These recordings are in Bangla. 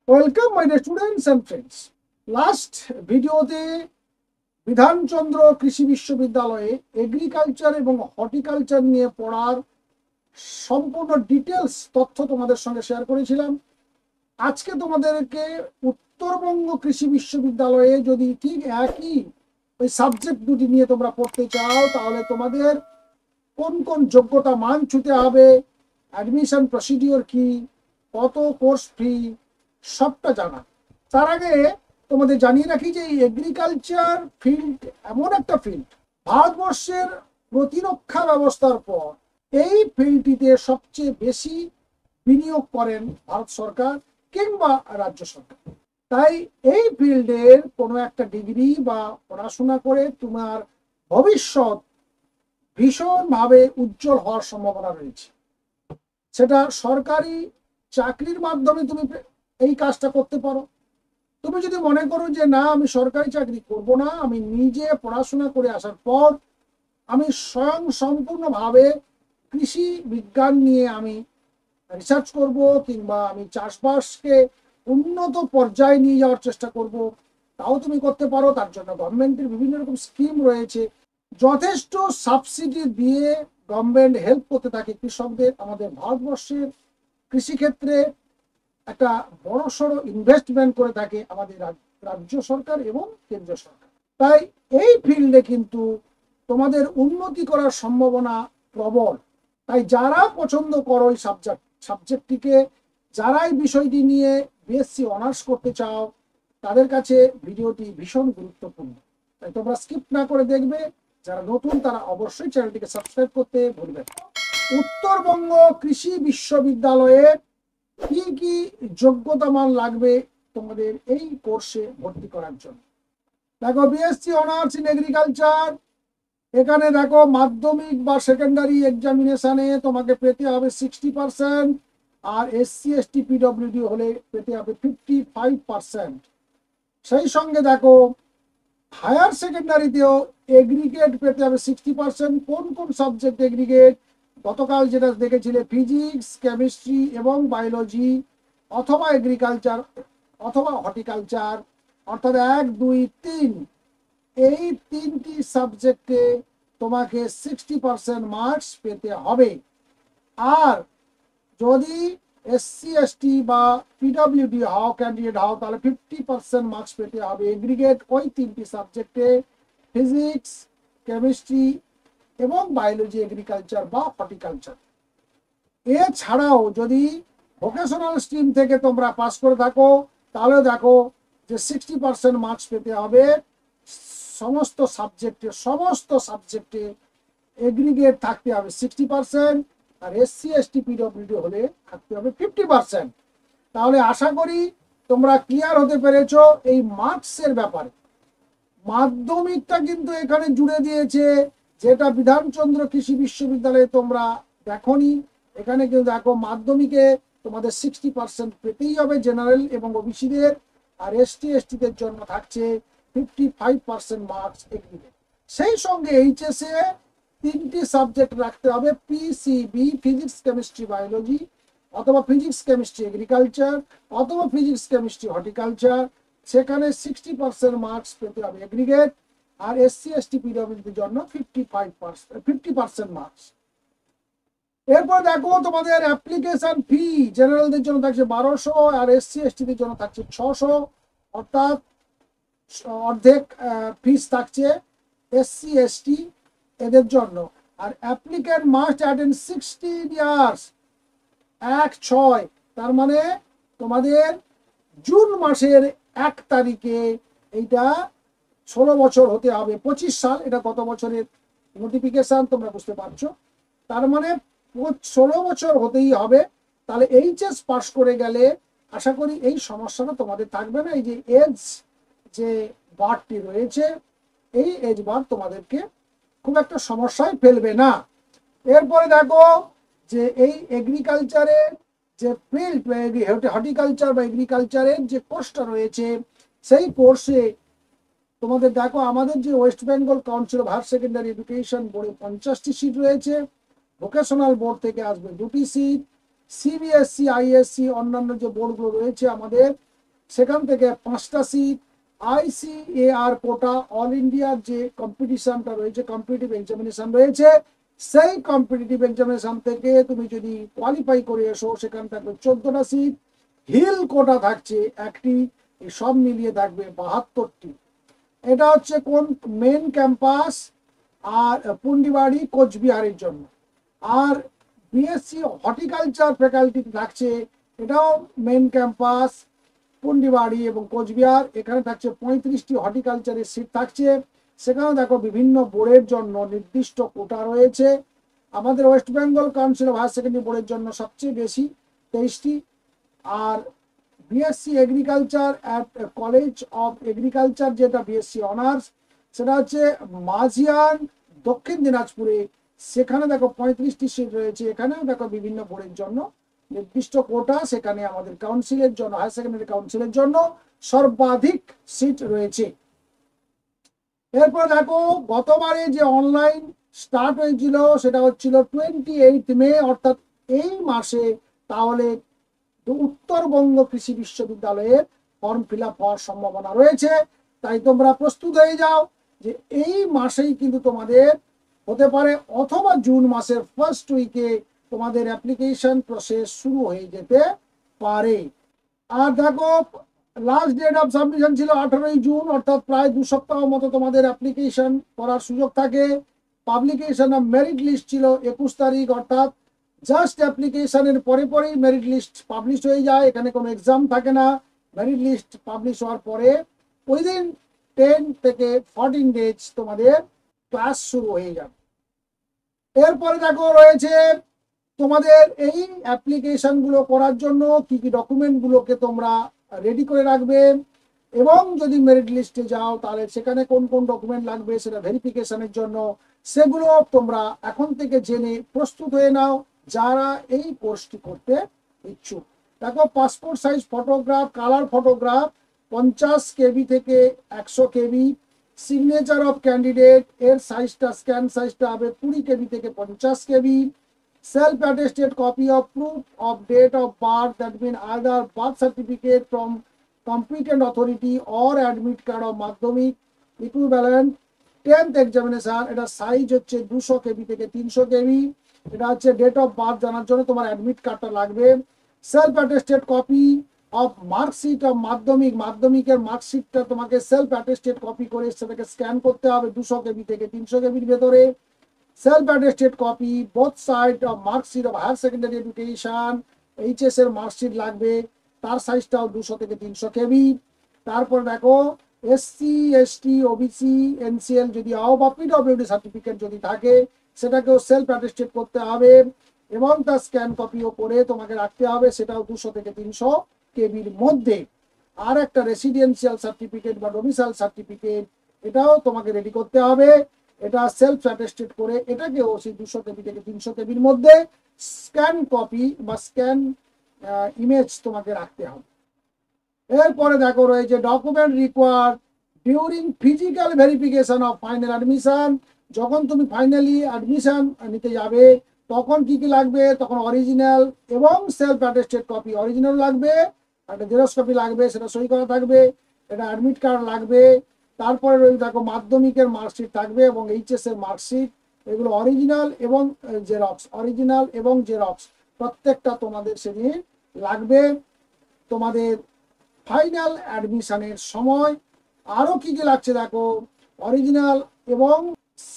Welcome my dear students and friends. Last ভিডিওতে বিধানচন্দ্র কৃষি বিশ্ববিদ্যালয়ে এগ্রিকালচার এবং হর্টিকালচার নিয়ে পড়ার সম্পূর্ণ ডিটেলস তথ্য তোমাদের সঙ্গে শেয়ার করেছিলাম। আজকে তোমাদেরকে উত্তরবঙ্গ কৃষি বিশ্ববিদ্যালয়ে যদি ঠিক একই ওই সাবজেক্ট দুটি নিয়ে তোমরা পড়তে চাও, তাহলে তোমাদের কোন কোন যোগ্যতা মান ছুতে হবে, অ্যাডমিশন প্রসিডিওর কি, কত কোর্স ফি, সবটা জানা। তার আগে তোমাদের জানিয়ে রাখি যে এই এগ্রিকালচার ফিল্ড এমন একটা ফিল্ড, ভারতবর্ষের প্রতিরক্ষা ব্যবস্থার পর এই ফিল্ডটিতে সবচেয়ে বেশি বিনিয়োগ করেন ভারত সরকার কিংবা রাজ্য সরকার। তাই এই ফিল্ডের কোনো একটা ডিগ্রি বা পড়াশোনা করে তোমার ভবিষ্যৎ ভীষণভাবে উজ্জ্বল হওয়ার সম্ভাবনা রয়েছে। সেটা সরকারি চাকরির মাধ্যমে তুমি এই কাজটা করতে পারো। তুমি যদি মনে করো যে না, আমি সরকারি চাকরি করব না, আমি নিজে পড়াশোনা করে আসার পর আমি স্বয়ং সম্পূর্ণভাবে কৃষি বিজ্ঞান নিয়ে আমি রিসার্চ করব কিংবা আমি চাষবাসকে উন্নত পর্যায়ে নিয়ে যাওয়ার চেষ্টা করব, তাও তুমি করতে পারো। তার জন্য গভর্নমেন্টের বিভিন্ন রকম স্কিম রয়েছে, যথেষ্ট সাবসিডি দিয়ে গভর্নমেন্ট হেল্প করতে থাকে কৃষকদের। আমাদের ভারতবর্ষের কৃষিক্ষেত্রে একটা বড়সড় ইনভেস্টমেন্ট করে থাকে আমাদের রাজ্য সরকার এবং কেন্দ্রীয় সরকার। তাই এই ফিল্ডে কিন্তু তোমাদের উন্নতি করার সম্ভাবনা প্রবল। তাই যারা পছন্দ করো এই সাবজেক্টটিকে, যারা এই বিষয়টি নিয়ে বিএসসি অনার্স করতে চাও, তাদের কাছে ভিডিওটি ভীষণ গুরুত্বপূর্ণ। তাই তোমরা স্কিপ না করে দেখবে। যারা নতুন তারা অবশ্যই চ্যানেলটিকে সাবস্ক্রাইব করতে ভুলবেন। উত্তরবঙ্গ কৃষি বিশ্ববিদ্যালয়ে কি কি যোগ্যতা মান লাগবে তোমাদের এই কোর্সে ভর্তি করার জন্য? দেখো, বিএসসি অনার্স ইন এগ্রিকালচার, এখানে দেখো মাধ্যমিক বা সেকেন্ডারি এক্সামিনেশনে তোমাকে পেতে হবে 60%, আর এসসি এসটি পিডব্লিউডি হলে পেতে হবে 55%। সেই সঙ্গে দেখো হায়ার সেকেন্ডারিতেও এগ্রিগেট পেতে হবে 60%। কোন কোন সাবজেক্ট এগ্রিগেট? গতকাল যেটা দেখেছিলে ফিজিক্স, কেমিস্ট্রি এবং বায়োলজি, অথবা এগ্রিকালচার অথবা হর্টিকালচার, অর্থাৎ 1, 2, 3 এই তিনটি সাবজেক্টে তোমাকে 60% মার্কস পেতে হবে। আর যদি এসসি এসটি বা পিডব্লিউডি হও, ক্যান্ডিডেট হও, তাহলে 50% মার্কস পেতে হবে এগ্রিগেট ওই তিনটি সাবজেক্টে, ফিজিক্স, কেমিস্ট্রি এবং বায়োলজি, এগ্রিকালচার বা হর্টিকালচার। এছাড়াও যদি ভোকেশনাল স্ট্রিম থেকে তোমরা পাস করে থাকো, তাহলে দেখো যে 60% মার্কস পেতে হবে সমস্ত সাবজেক্টে এগ্রিগেট থাকতে হবে 60%, আর এসসি এসটি পিডব্লিউডি হলে থাকতে হবে 50%। তাহলে আশা করি তোমরা ক্লিয়ার হতে পেরেছো এই মার্কসের ব্যাপারে। মাধ্যমিকটা কিন্তু এখানে জুড়ে দিয়েছে, যেটা বিধানচন্দ্র কৃষি বিশ্ববিদ্যালয়ে তোমরা দেখনি। এখানে কিন্তু দেখো মাধ্যমিকে তোমাদের 60% পেতেই হবে জেনারেল এবং ওবিসিদের, আর এসটি এসটিদের জন্য থাকছে 55% মার্কস এগ্রিগেট। সেই সঙ্গে এইচএসে তিনটি সাবজেক্ট রাখতে হবে, পিসিবি, ফিজিক্স কেমিস্ট্রি বায়োলজি, অথবা ফিজিক্স কেমিস্ট্রি এগ্রিকালচার, অথবা ফিজিক্স কেমিস্ট্রি হর্টিকালচার। সেখানে 60% মার্কস পেতে হবে এগ্রিগেট, আর এসসি এসটি পিডব্লিউডির জন্য 50% মার্কস। এরপর দেখো তোমাদের অ্যাপ্লিকেশন ফি জেনারেলদের জন্য থাকছে 1200, আর এসসি এসটিদের জন্য থাকছে 600, অর্থাৎ অর্ধেক ফিস থাকছে এসসি এসটি এদের জন্য। আর অ্যাপ্লিক্যান্ট মাস্ট অ্যাটেন্ড 16 ইয়ার্স, 1/6, তার মানে তোমাদের জুন মাসের 1 তারিখে এইটা 16 বছর হতে হবে। 25 সাল, এটা গত বছরের নোটিফিকেশন, তোমরা বুঝতে পারছো। তার মানে 16 বছর হতেই হবে। তাহলে এইচএস পাস করে গেলে আশা করি এই সমস্যাটা তোমাদের থাকবে না। এই যে এজ যে বারটি রয়েছে, এই এজ বার তোমাদেরকে খুব একটা সমস্যায় ফেলবে না। এরপরে দেখো যে এই এগ্রিকালচারের যে ফিল্ড, হর্টিকালচার বা এগ্রিকালচারের যে কোর্সটা রয়েছে, সেই কোর্সে তোমাদের দেখো আমাদের যে West Bengal council of higher secondary education বোর্ডে 50টি সিট রয়েছে, ভোকেশনাল বোর্ড থেকে আসবে 2টি সিট, সিবিএসসি, আইএসসি, অন্যান্য যে বোর্ডগুলো রয়েছে আমাদের সেখান থেকে 5টা সিট। ICAR কোটা, অল ইন্ডিয়ার যে কম্পিটিশনটা রয়েছে, কম্পিটিটিভ এক্সামিনেশন রয়েছে, সেই কম্পিটিটিভ এক্সামিনেশন থেকে তুমি যদি কোয়ালিফাই করে এসো, সেখান থেকে 14টা সিট। হিল কোটা থাকছে একটি, সব মিলিয়ে থাকবে 72টি। এটা হচ্ছে কোন মেন ক্যাম্পাস আর পুন্ডিবাড়ি কোচবিহারের জন্য। আর বিএসসি হর্টিকালচার ফ্যাকাল্টি থাকছে, এটাও মেন ক্যাম্পাস পুন্ডিবাড়ি এবং কোচবিহার। এখানে থাকছে 35টি হর্টিকালচারের সিট থাকছে। সেখানে দেখো বিভিন্ন বোর্ডের জন্য নির্দিষ্ট কোটা রয়েছে। আমাদের West Bengal council of higher secondary বোর্ডের জন্য সবচেয়ে বেশি 23টি। আর BSc agriculture at college of agriculture, যেটা বিএসসি অনার্স, সেটা হচ্ছে মাঝিয়ান দক্ষিণ দিনাজপুরে। সেখানে দেখো 35টি সিট রয়েছে। এখানেও দেখো বিভিন্ন বোর্ডের জন্য নির্দিষ্ট কোটা। সেখানে আমাদের কাউন্সিলের জন্য, হায়ার সেকেন্ডারি কাউন্সিলের জন্য সর্বাধিক সিট রয়েছে। এরপর দেখো গতবারে যে অনলাইন স্টার্ট হয়েছিল সেটা হচ্ছিল 28 মে, অর্থাৎ এই মাসে। তাহলে উত্তরবঙ্গ কৃষি বিশ্ববিদ্যালয়ের ফর্ম ফিল আপ হওয়ার সম্ভাবনা রয়েছে। তাই তোমরা প্রস্তুত হয়ে যাও যে এই মাসেই কিন্তু তোমাদের হতে পারে, অথবা জুন মাসের ফার্স্ট উইকে তোমাদের অ্যাপ্লিকেশন প্রসেস শুরু হয়ে যেতে পারে। আর দেখো লাস্ট ডেট অফ সাবমিশন ছিল 18ই জুন, অর্থাৎ প্রায় 2 সপ্তাহ মতো তোমাদের অ্যাপ্লিকেশন করার সুযোগ থাকে। পাবলিকেশন অফ মেরিট লিস্ট ছিল 21 তারিখ, অর্থাৎ জাস্ট অ্যাপ্লিকেশনের পরেই মেরিট লিস্ট পাবলিশ হয়ে যায়। এখানে কোনো এক্সাম থাকে না। মেরিট লিস্ট পাবলিশ হওয়ার পরে উইদিন 10 থেকে 14 ডেজ তোমাদের ক্লাস শুরু হয়ে যাবে। এরপরে দেখো রয়েছে তোমাদের এই অ্যাপ্লিকেশন গুলো করার জন্য কি কি ডকুমেন্ট গুলোকে তোমরা রেডি করে রাখবে, এবং যদি মেরিট লিস্টে যাও তাহলে সেখানে কোন কোন ডকুমেন্ট লাগবে সেটা ভেরিফিকেশনের জন্য, সেগুলো তোমরা এখন থেকে জেনে প্রস্তুত হয়ে নাও যারা এই কোর্সটি করতে ইচ্ছুক। দেখো passport size photograph, colour photograph 50 কেবি থেকে 100 কেবি। সিগনেচার অফ ক্যান্ডিডেট এর সাইজটা, স্ক্যান সাইজটা হবে 20 কেবি থেকে 50 KB. Self attested copy of proof of date of birth, that mean either birth certificate from competent authority or admit card of Madhyamik equivalent 10th examination. এটা সাইজ হচ্ছে 200 কেবি থেকে 300 কেবি। এটা হচ্ছে ডেট অফ বার্থ জানার জন্য তোমার অ্যাডমিট কার্ডটা লাগবে। Self attested copy of marksheet of মাধ্যমিকের মার্কশিটটা তোমাকে সেলফ অ্যাটেস্টেড কপি করে সেটাকে স্ক্যান করতে হবে 200 কেবি থেকে 300 কেবির ভেতরে। Self attested copy both side of marksheet of higher secondary education, HS এর মার্কশিট লাগবে, তার সাইজটাও 200 থেকে 300 কেবি। তারপর দেখো এসসি এসটি ওবিসি এনসিএল যদি আও বা পিডব্লিউডি সার্টিফিকেট যদি থাকে সেটাকেও সেলফ অ্যাটেস্টেড করতে হবে, এবং তার স্ক্যান কপিও করে তোমাকে রাখতে হবে, সেটাও 200 থেকে 300 কেবির মধ্যে। আর একটা রেসিডেন্সিয়াল সার্টিফিকেট বা ডোমিসাইল সার্টিফিকেট, এটাও তোমাকে রেডি করতে হবে। এটা সেলফ অ্যাটেস্টেড করে এটাকেও সেই 200 কেবি থেকে 300 কেবির মধ্যে স্ক্যান কপি বা স্ক্যান ইমেজ তোমাকে রাখতে হবে। এরপরে দেখো রয়েছে document required during physical verification of final admission. যখন তুমি ফাইনালি অ্যাডমিশন নিতে যাবে তখন কি কি লাগবে, তখন অরিজিনাল এবং সেলফ অ্যাটেস্টেড কপি, অরিজিনাল লাগবে, একটা জেরক্স কপি লাগবে, সেটা সই করা থাকবে, এটা অ্যাডমিট কার্ড লাগবে। তারপরে রয়েছে দেখো মাধ্যমিকের মার্কশিট থাকবে এবং এইচএস এর মার্কশিট, এগুলো অরিজিনাল এবং জেরক্স প্রত্যেকটা তোমাদের সেদিন লাগবে তোমাদের ফাইনাল অ্যাডমিশনের সময়। আরো কি কি লাগছে দেখো, অরিজিনাল এবং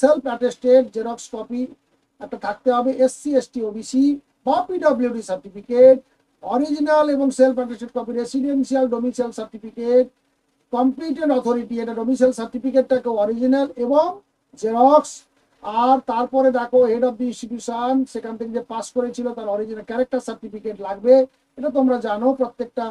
সেলফ অ্যাটেস্টেড জেরক্স কপি একটা থাকতে হবে, এসসি এসটি ওবিসি বা পিডব্লিউডি সার্টিফিকেট, অরিজিনাল এবং self attested copy residential domicile certificate, competent authority এটা ডোমিসাইল সার্টিফিকেটটাকে অরিজিনাল এবং জেরক্স। আর তারপরে দেখো হেড অফ দি ইনস্টিটিউশন সেখান থেকে যে পাস করেছিল তার অরিজিনাল ক্যারেক্টার সার্টিফিকেট লাগবে। এটা তোমরা জানো প্রত্যেকটা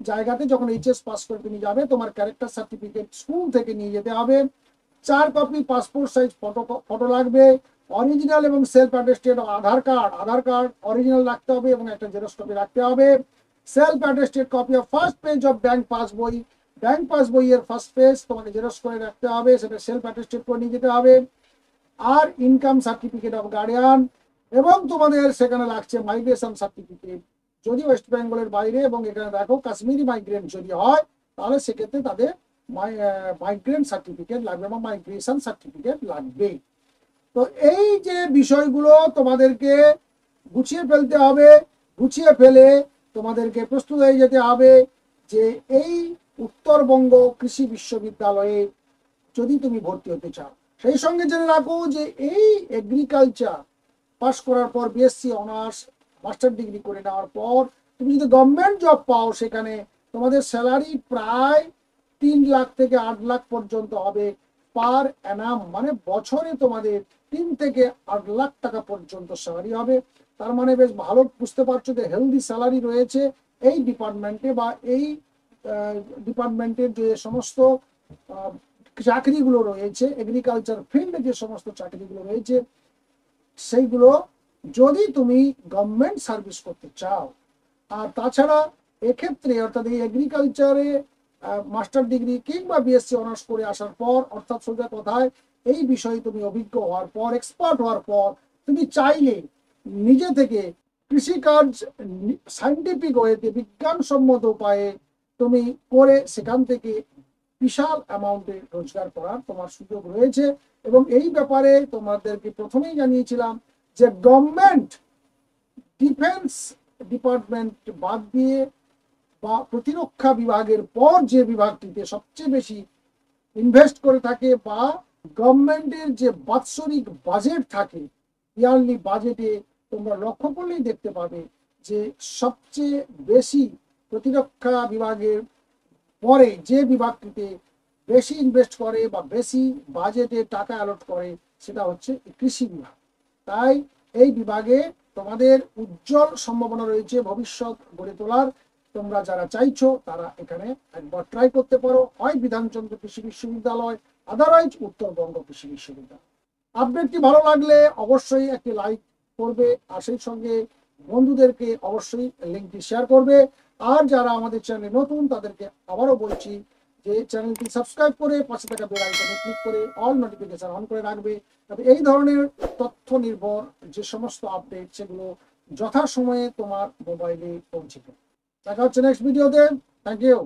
জায়গাতে যখন এইচএস পাস করে তুমি যাবে তোমার ক্যারেক্টার সার্টিফিকেট স্কুল থেকে নিয়ে যেতে হবে। 4 কপি পাসপোর্ট সাইজ ফটো লাগবে, অরিজিনাল এবং সেলফ অ্যাটেস্টেড আধার কার্ড অরিজিনাল রাখতে হবে এবং একটা জেরক্স কপি রাখতে হবে। Self attested copy of first page of bank পাসবইয়ের ফার্স্ট পেজ তোমাকে জেরক্স করে রাখতে হবে, সেটা সেলফ অ্যাটেস্টেড করে নিয়ে যেতে হবে। আর ইনকাম সার্টিফিকেট অফ গার্ডিয়ান, এবং তোমাদের সেখানে লাগছে মাইগ্রেশন সার্টিফিকেট। যদি ওয়েস্ট বেঙ্গলের বাইরে এবং এখানে দেখো কাশ্মীরি মাইগ্রেন্ট যদি হয়, তাহলে সেক্ষেত্রে তাদের মাইগ্রেন্ট সার্টিফিকেট লাগবে বা মাইগ্রেশন সার্টিফিকেট লাগবে। তো এই যে বিষয়গুলো তোমাদেরকে গুছিয়ে ফেলতে হবে, গুছিয়ে ফেলে তোমাদেরকে প্রস্তুত হয়ে যেতে হবে যে এই উত্তরবঙ্গ কৃষি বিশ্ববিদ্যালয়ে যদি তুমি ভর্তি হতে চাও। সেই সঙ্গে জেনে রাখো যে এই এগ্রিকালচার পাশ করার পর বিএসসি অনার্স মাস্টার ডিগ্রি করে নেওয়ার পর তুমি যদি গভর্নমেন্ট জব পাও, সেখানে তোমাদের স্যালারি প্রায় 3 লাখ থেকে 8 লাখ পর্যন্ত হবে পার অ্যানাম, মানে বছরে তোমাদের 3 থেকে 8 লাখ টাকা পর্যন্ত স্যালারি হবে। তার মানে বেশ ভালো বুঝতে পারছো যে হেলদি স্যালারি রয়েছে এই ডিপার্টমেন্টে, বা এই ডিপার্টমেন্টের যে সমস্ত চাকরিগুলো রয়েছে, এগ্রিকালচার ফিল্ডে যে সমস্ত চাকরিগুলো রয়েছে, সেইগুলো যদি তুমি গভর্নমেন্ট সার্ভিস করতে চাও। আর তাছাড়া এক্ষেত্রে অর্থাৎ এই এগ্রিকালচারে মাস্টার ডিগ্রি কিংবা বিএসসি অনার্স করে আসার পর, অর্থাৎ সোজা কথায় এই বিষয়ে তুমি অভিজ্ঞ হওয়ার পর, এক্সপার্ট হওয়ার পর, তুমি চাইলে নিজে থেকে কৃষিকাজ সাইন্টিফিক ওয়েতে বিজ্ঞানসম্মত উপায়ে তুমি করে সেখান থেকে বিশাল অ্যামাউন্টে রোজগার করার তোমার সুযোগ রয়েছে। এবং এই ব্যাপারে তোমাদেরকে প্রথমেই জানিয়েছিলাম যে গভর্নমেন্ট ডিফেন্স ডিপার্টমেন্ট বাদ দিয়ে বা প্রতিরক্ষা বিভাগের পর যে বিভাগটিতে সবচেয়ে বেশি ইনভেস্ট করে থাকে, বা গভর্নমেন্টের যে বাৎসরিক বাজেট থাকে, ইয়ারলি বাজেটে তোমরা লক্ষ্য করলেই দেখতে পাবে যে সবচেয়ে বেশি প্রতিরক্ষা বিভাগের পরে যে বিভাগটিতে বেশি ইনভেস্ট করে বা বেশি বাজেটে টাকা অ্যালট করে, সেটা হচ্ছে কৃষি বিভাগ। তাই এই বিভাগে তোমাদের উজ্জ্বল সম্ভাবনা রয়েছে ভবিষ্যৎ গড়ে তোলার। তোমরা যারা চাইছো তারা এখানে একবার ট্রাই করতে পারো, হয় বিধানচন্দ্র কৃষি বিশ্ববিদ্যালয়, আদারওয়াইজ উত্তরবঙ্গ কৃষি বিশ্ববিদ্যালয়। আপডেটটি ভালো লাগলে অবশ্যই একটি লাইক করবে, আর সেই সঙ্গে বন্ধুদেরকে অবশ্যই লিঙ্কটি শেয়ার করবে। আর যারা আমাদের চ্যানেলে নতুন, তাদেরকে আবারও বলছি যে চ্যানেলটি সাবস্ক্রাইব করে পাশে থাকা বেল আইকনে ক্লিক করে অল নোটিফিকেশন অন করে রাখবে, তবে এই ধরনের তথ্য নির্ভর যে সমস্ত আপডেট, সেগুলো যথাসময়ে তোমার মোবাইলে পৌঁছে যাবে। দেখা হচ্ছে নেক্সট ভিডিওতে। Thank you.